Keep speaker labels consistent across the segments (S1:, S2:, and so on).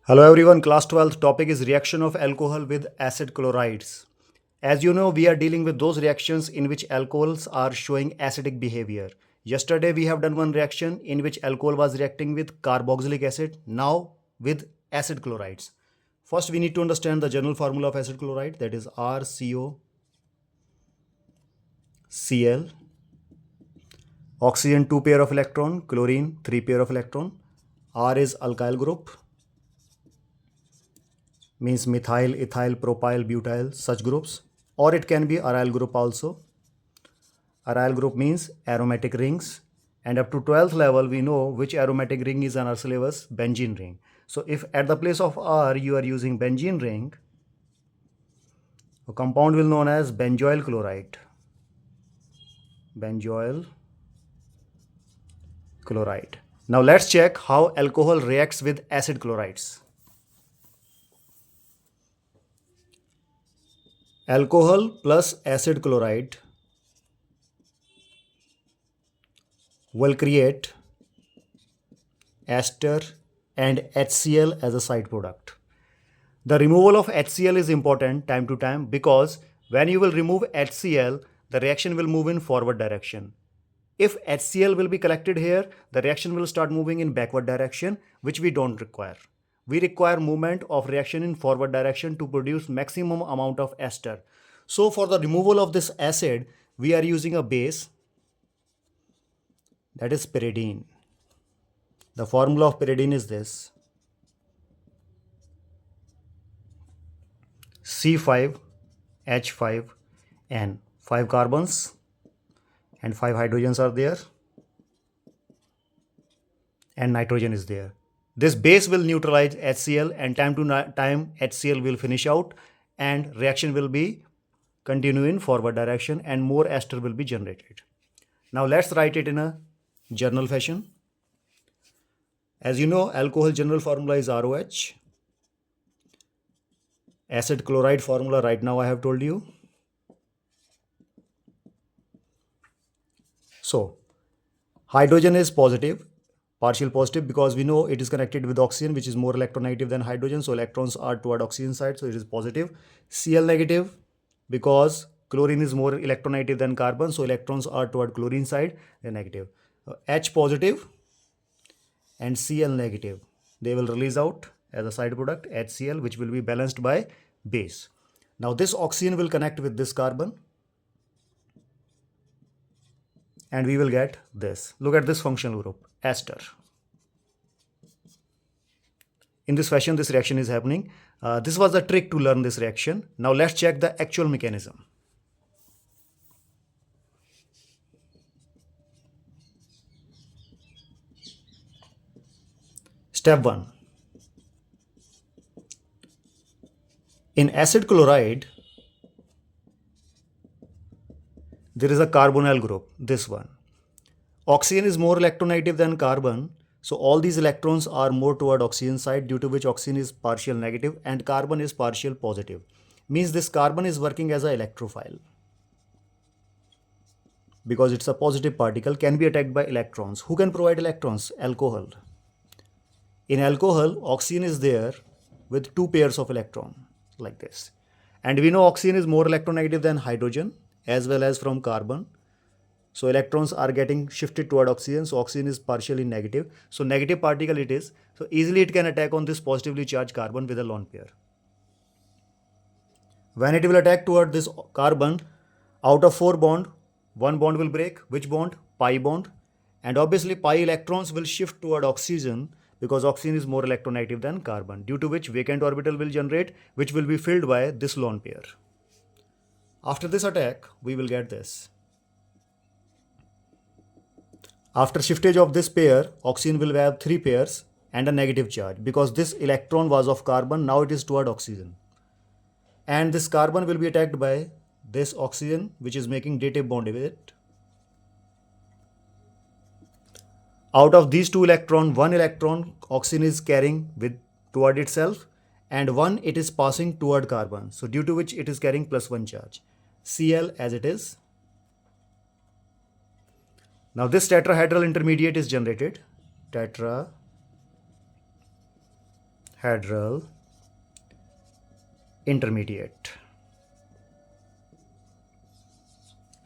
S1: Hello everyone, class 12th topic is reaction of alcohol with acid chlorides. As you know, we are dealing with those reactions in which alcohols are showing acidic behavior. Yesterday we have done one reaction in which alcohol was reacting with carboxylic acid, now with acid chlorides. First we need to understand the general formula of acid chloride, that is RCOCl. Oxygen 2 pair of electron, chlorine 3 pair of electron. R is alkyl group, means methyl, ethyl, propyl, butyl, such groups, or it can be aryl group also. Aryl group means aromatic rings, and up to 12th level we know which aromatic ring is in our syllabus, benzene ring. So if at the place of R you are using benzene ring, a compound will known as benzoyl chloride. Benzoyl chloride. Now let's check how alcohol reacts with acid chlorides. Alcohol plus acid chloride will create ester and HCl as a side product. The removal of HCl is important time to time because when you will remove HCl, the reaction will move in forward direction. If HCl will be collected here, the reaction will start moving in backward direction, which we don't require. We require movement of reaction in forward direction to produce maximum amount of ester. So for the removal of this acid, we are using a base, that is pyridine. The formula of pyridine is this: C5H5N. 5 carbons and 5 hydrogens are there, and nitrogen is there. This base will neutralize HCl, and time to time HCl will finish out and reaction will be continue in forward direction and more ester will be generated. Now let's write it in a journal fashion. As you know, alcohol general formula is ROH. Acid chloride formula right now I have told you. So hydrogen is positive, partial positive, because we know it is connected with oxygen, which is more electronegative than hydrogen. So electrons are toward oxygen side, so it is positive. Cl negative, because chlorine is more electronegative than carbon, so electrons are toward chlorine side, they are negative. H positive and Cl negative, they will release out as a side product HCl, which will be balanced by base. Now this oxygen will connect with this carbon and we will get this. Look at this functional group, ester. In this fashion, this reaction is happening. This was the trick to learn this reaction. Now let's check the actual mechanism. Step 1. In acid chloride, there is a carbonyl group, this one. Oxygen is more electronegative than carbon, so all these electrons are more toward oxygen side, due to which oxygen is partial negative and carbon is partial positive. Means this carbon is working as an electrophile. Because it's a positive particle, can be attacked by electrons. Who can provide electrons? Alcohol. In alcohol, oxygen is there with 2 pairs of electron, like this. And we know oxygen is more electronegative than hydrogen as well as from carbon. So electrons are getting shifted toward oxygen, so oxygen is partially negative. So negative particle it is. So easily it can attack on this positively charged carbon with a lone pair. When it will attack toward this carbon, out of 4 bonds, 1 bond will break. Which bond? Pi bond. And obviously pi electrons will shift toward oxygen because oxygen is more electronegative than carbon, due to which vacant orbital will generate, which will be filled by this lone pair. After this attack, we will get this. After shiftage of this pair, oxygen will have 3 pairs and a negative charge, because this electron was of carbon, now it is toward oxygen. And this carbon will be attacked by this oxygen, which is making dative bond with it. Out of these 2 electrons, 1 electron oxygen is carrying with toward itself and 1 it is passing toward carbon. So due to which it is carrying +1 charge. Cl as it is. Now this tetrahedral intermediate is generated. Tetrahedral hydral intermediate,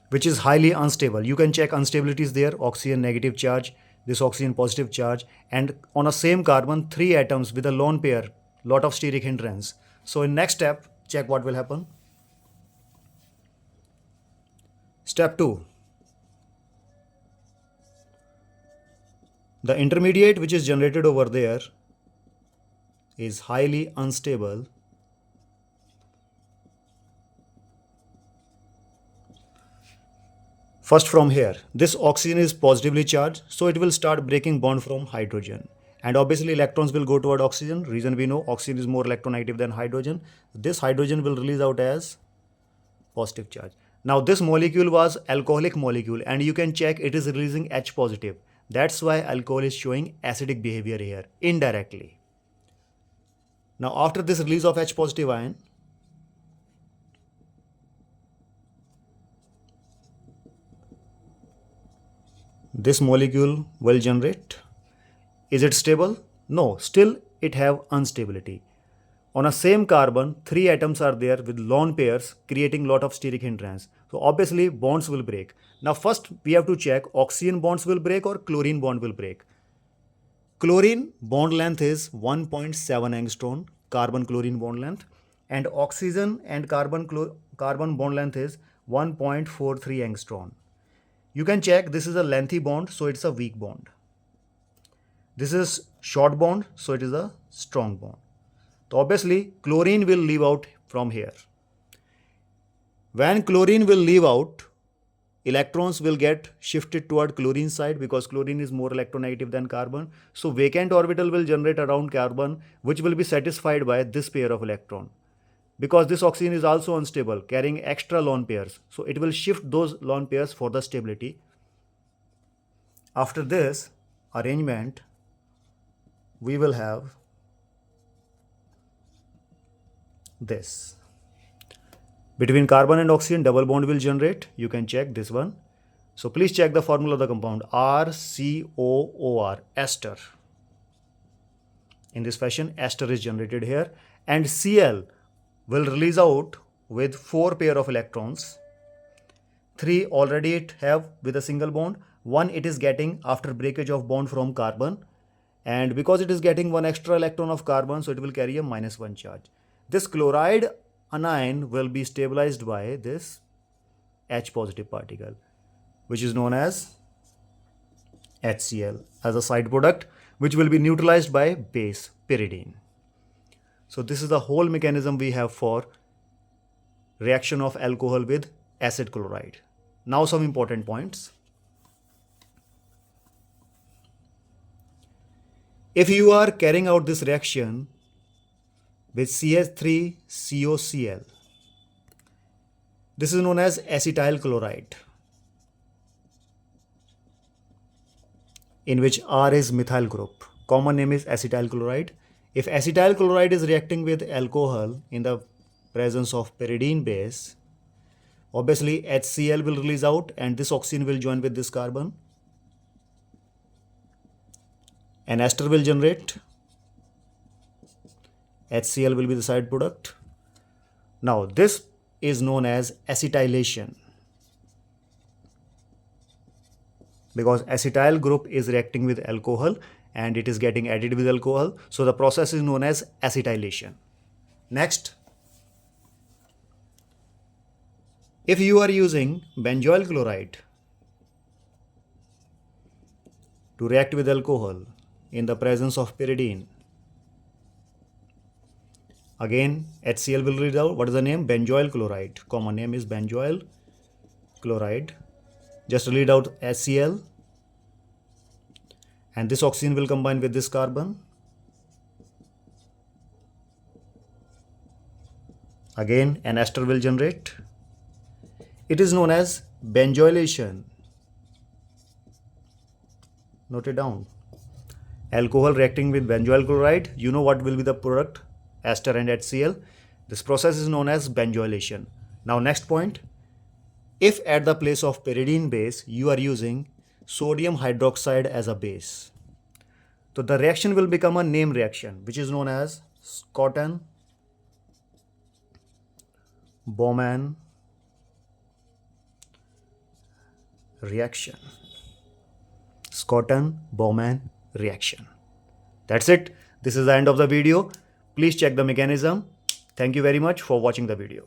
S1: which is highly unstable. You can check instabilities there, oxygen negative charge, this oxygen positive charge, and on a same carbon, 3 atoms with a lone pair, lot of steric hindrance. So in next step, check what will happen. Step 2. The intermediate which is generated over there is highly unstable. First from here, this oxygen is positively charged, so it will start breaking bond from hydrogen. And obviously electrons will go toward oxygen. Reason we know, oxygen is more electronegative than hydrogen. This hydrogen will release out as positive charge. Now this molecule was alcoholic molecule, and you can check it is releasing H positive. That's why alcohol is showing acidic behavior here indirectly. Now after this release of H positive ion, this molecule will generate. Is it stable? No, still it have instability. On a same carbon, 3 atoms are there with lone pairs creating lot of steric hindrance. So obviously bonds will break. Now first we have to check oxygen bonds will break or chlorine bond will break. Chlorine bond length is 1.7 angstrom, carbon chlorine bond length, and oxygen and carbon bond length is 1.43 angstrom. You can check this is a lengthy bond, so it's a weak bond. This is short bond, so it is a strong bond. So obviously chlorine will leave out from here. When chlorine will leave out, electrons will get shifted toward chlorine side because chlorine is more electronegative than carbon. So vacant orbital will generate around carbon, which will be satisfied by this pair of electron. Because this oxygen is also unstable, carrying extra lone pairs. So it will shift those lone pairs for the stability. After this arrangement, we will have this. Between carbon and oxygen, double bond will generate. You can check this one. So please check the formula of the compound RCOOR, ester. In this fashion, ester is generated here, and Cl will release out with 4 pair of electrons. 3 already it have with a single bond. 1 it is getting after breakage of bond from carbon, and because it is getting 1 extra electron of carbon, so it will carry a -1 charge. This chloride anion will be stabilized by this H positive particle, which is known as HCl as a side product, which will be neutralized by base pyridine. So this is the whole mechanism we have for reaction of alcohol with acid chloride. Now some important points. If you are carrying out this reaction with CH3COCl, this is known as acetyl chloride, in which R is methyl group. Common name is acetyl chloride. If acetyl chloride is reacting with alcohol in the presence of pyridine base, obviously HCl will release out and this oxygen will join with this carbon. An ester will generate. HCl will be the side product. Now this is known as acetylation, because acetyl group is reacting with alcohol and it is getting added with alcohol. So the process is known as acetylation. Next, if you are using benzoyl chloride to react with alcohol in the presence of pyridine, again HCl will read out. What is the name? Benzoyl chloride. Common name is benzoyl chloride. Just read out HCl, and this oxygen will combine with this carbon. Again an ester will generate. It is known as benzoylation. Note it down. Alcohol reacting with benzoyl chloride, you know what will be the product? Ester and HCl. This process is known as benzoylation. Now next point, if at the place of pyridine base you are using sodium hydroxide as a base, so the reaction will become a name reaction, which is known as Schotten Bowman reaction. Schotten Bowman reaction. That's it. This is the end of the video. Please check the mechanism. Thank you very much for watching the video.